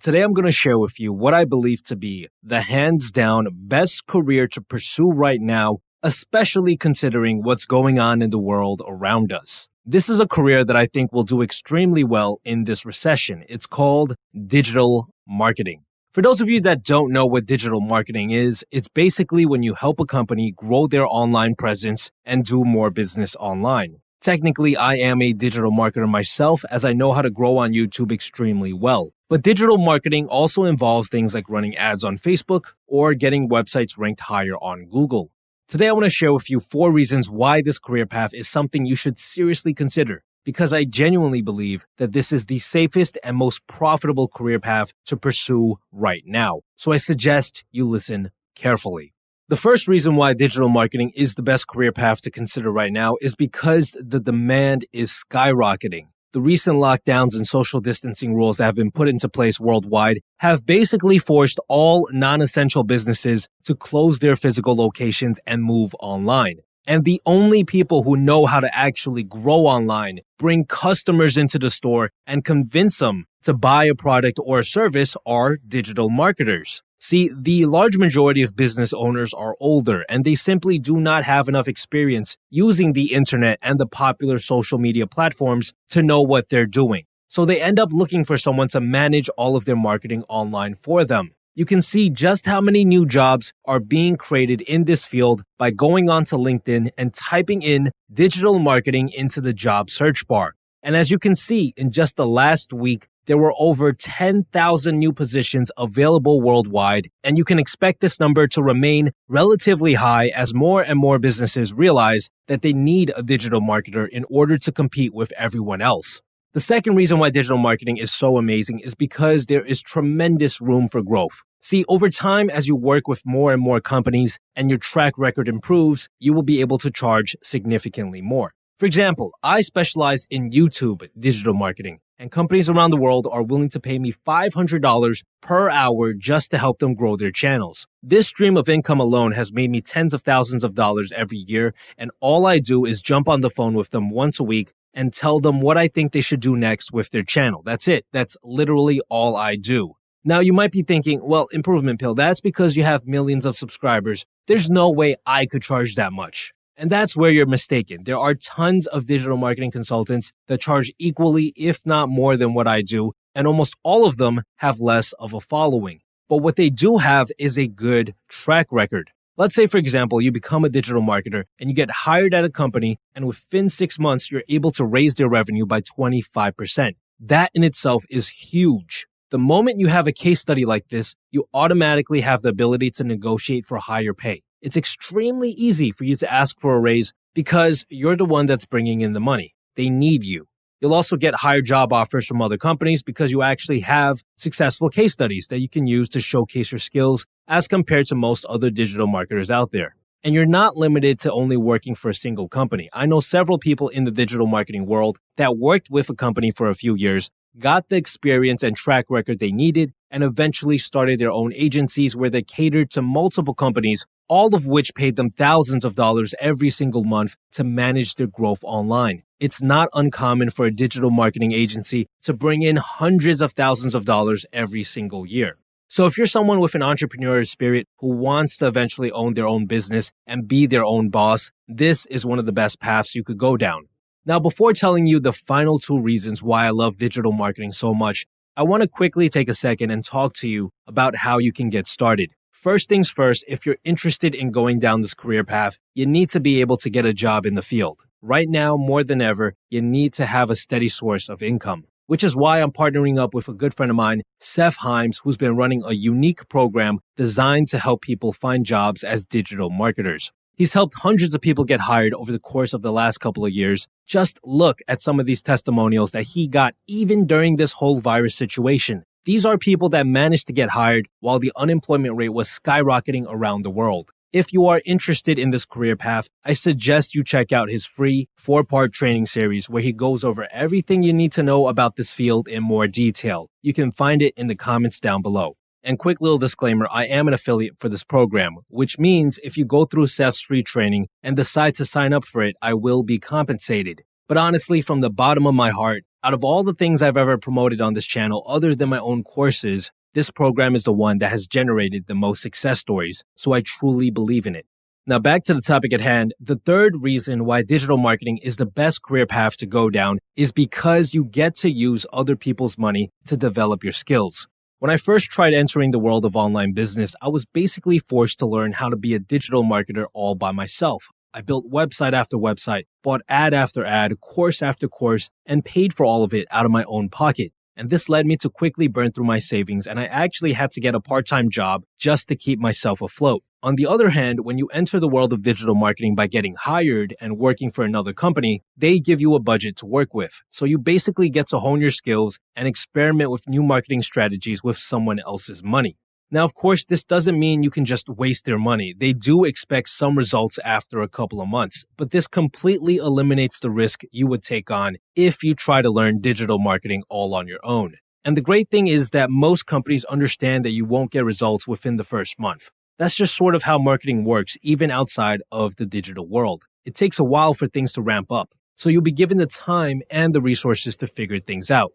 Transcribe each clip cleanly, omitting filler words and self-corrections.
Today I'm going to share with you what I believe to be the hands down best career to pursue right now, especially considering what's going on in the world around us. This is a career that I think will do extremely well in this recession. It's called digital marketing. For those of you that don't know what digital marketing is, it's basically when you help a company grow their online presence and do more business online. Technically, I am a digital marketer myself, as I know how to grow on YouTube extremely well. But digital marketing also involves things like running ads on Facebook or getting websites ranked higher on Google. Today, I want to share with you 4 reasons why this career path is something you should seriously consider, because I genuinely believe that this is the safest and most profitable career path to pursue right now. So I suggest you listen carefully. The first reason why digital marketing is the best career path to consider right now is because the demand is skyrocketing. The recent lockdowns and social distancing rules that have been put into place worldwide have basically forced all non-essential businesses to close their physical locations and move online. And the only people who know how to actually grow online, bring customers into the store, and convince them to buy a product or a service are digital marketers. See, the large majority of business owners are older, and they simply do not have enough experience using the internet and the popular social media platforms to know what they're doing. So they end up looking for someone to manage all of their marketing online for them. You can see just how many new jobs are being created in this field by going onto LinkedIn and typing in digital marketing into the job search bar. And as you can see, in just the last week, there were over 10,000 new positions available worldwide, and you can expect this number to remain relatively high as more and more businesses realize that they need a digital marketer in order to compete with everyone else. The second reason why digital marketing is so amazing is because there is tremendous room for growth. See, over time, as you work with more and more companies and your track record improves, you will be able to charge significantly more. For example, I specialize in YouTube digital marketing, and companies around the world are willing to pay me $500 per hour just to help them grow their channels. This stream of income alone has made me tens of thousands of dollars every year, and all I do is jump on the phone with them once a week and tell them what I think they should do next with their channel. That's it. That's literally all I do. Now, you might be thinking, well, Improvement Pill, that's because you have millions of subscribers. There's no way I could charge that much. And that's where you're mistaken. There are tons of digital marketing consultants that charge equally, if not more than what I do, and almost all of them have less of a following. But what they do have is a good track record. Let's say, for example, you become a digital marketer and you get hired at a company, and within 6 months, you're able to raise their revenue by 25%. That in itself is huge. The moment you have a case study like this, you automatically have the ability to negotiate for higher pay. It's extremely easy for you to ask for a raise because you're the one that's bringing in the money. They need you. You'll also get higher job offers from other companies because you actually have successful case studies that you can use to showcase your skills as compared to most other digital marketers out there. And you're not limited to only working for a single company. I know several people in the digital marketing world that worked with a company for a few years, got the experience and track record they needed, and eventually started their own agencies where they catered to multiple companies, all of which paid them thousands of dollars every single month to manage their growth online. It's not uncommon for a digital marketing agency to bring in hundreds of thousands of dollars every single year. So if you're someone with an entrepreneurial spirit who wants to eventually own their own business and be their own boss, this is one of the best paths you could go down. Now, before telling you the final 2 reasons why I love digital marketing so much, I want to quickly take a second and talk to you about how you can get started. First things first, if you're interested in going down this career path, you need to be able to get a job in the field. Right now, more than ever, you need to have a steady source of income, which is why I'm partnering up with a good friend of mine, Seth Himes, who's been running a unique program designed to help people find jobs as digital marketers. He's helped hundreds of people get hired over the course of the last couple of years. Just look at some of these testimonials that he got even during this whole virus situation. These are people that managed to get hired while the unemployment rate was skyrocketing around the world. If you are interested in this career path, I suggest you check out his free 4-part training series where he goes over everything you need to know about this field in more detail. You can find it in the comments down below. And quick little disclaimer, I am an affiliate for this program, which means if you go through Seth's free training and decide to sign up for it, I will be compensated. But honestly, from the bottom of my heart, Out of all the things I've ever promoted on this channel other than my own courses, this program is the one that has generated the most success stories, so I truly believe in it. Now back to the topic at hand, the third reason why digital marketing is the best career path to go down is because you get to use other people's money to develop your skills. When I first tried entering the world of online business, I was basically forced to learn how to be a digital marketer all by myself. I built website after website, bought ad after ad, course after course, and paid for all of it out of my own pocket. And this led me to quickly burn through my savings, and I actually had to get a part-time job just to keep myself afloat. On the other hand, when you enter the world of digital marketing by getting hired and working for another company, they give you a budget to work with. So you basically get to hone your skills and experiment with new marketing strategies with someone else's money. Now, of course, this doesn't mean you can just waste their money. They do expect some results after a couple of months, but this completely eliminates the risk you would take on if you try to learn digital marketing all on your own. And the great thing is that most companies understand that you won't get results within the first month. That's just sort of how marketing works, even outside of the digital world. It takes a while for things to ramp up, so you'll be given the time and the resources to figure things out.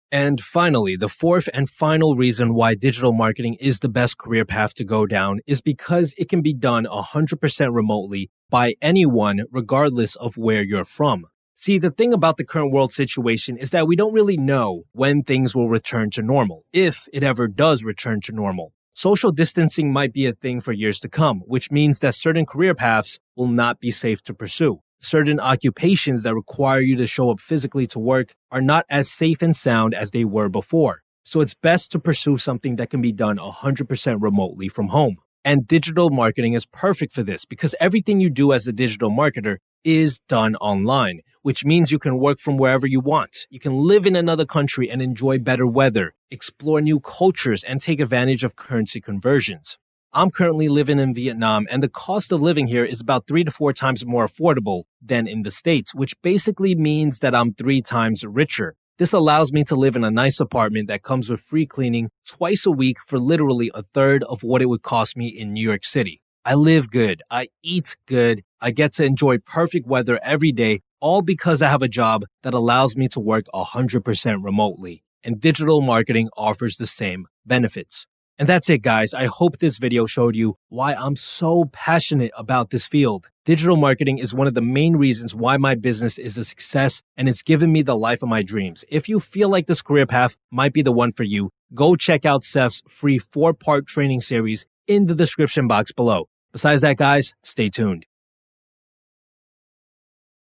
And finally, the fourth and final reason why digital marketing is the best career path to go down is because it can be done 100% remotely by anyone, regardless of where you're from. See, the thing about the current world situation is that we don't really know when things will return to normal, if it ever does return to normal. Social distancing might be a thing for years to come, which means that certain career paths will not be safe to pursue. Certain occupations that require you to show up physically to work are not as safe and sound as they were before. So it's best to pursue something that can be done 100% remotely from home. And digital marketing is perfect for this because everything you do as a digital marketer is done online, which means you can work from wherever you want. You can live in another country and enjoy better weather, explore new cultures, and take advantage of currency conversions. I'm currently living in Vietnam, and the cost of living here is about 3 to 4 times more affordable than in the States, which basically means that I'm 3 times richer. This allows me to live in a nice apartment that comes with free cleaning twice a week for literally a third of what it would cost me in New York City. I live good, I eat good, I get to enjoy perfect weather every day, all because I have a job that allows me to work 100% remotely. And digital marketing offers the same benefits. And that's it, guys. I hope this video showed you why I'm so passionate about this field. Digital marketing is one of the main reasons why my business is a success, and it's given me the life of my dreams. If you feel like this career path might be the one for you, go check out Seth's free 4-part training series in the description box below. Besides that, guys, stay tuned.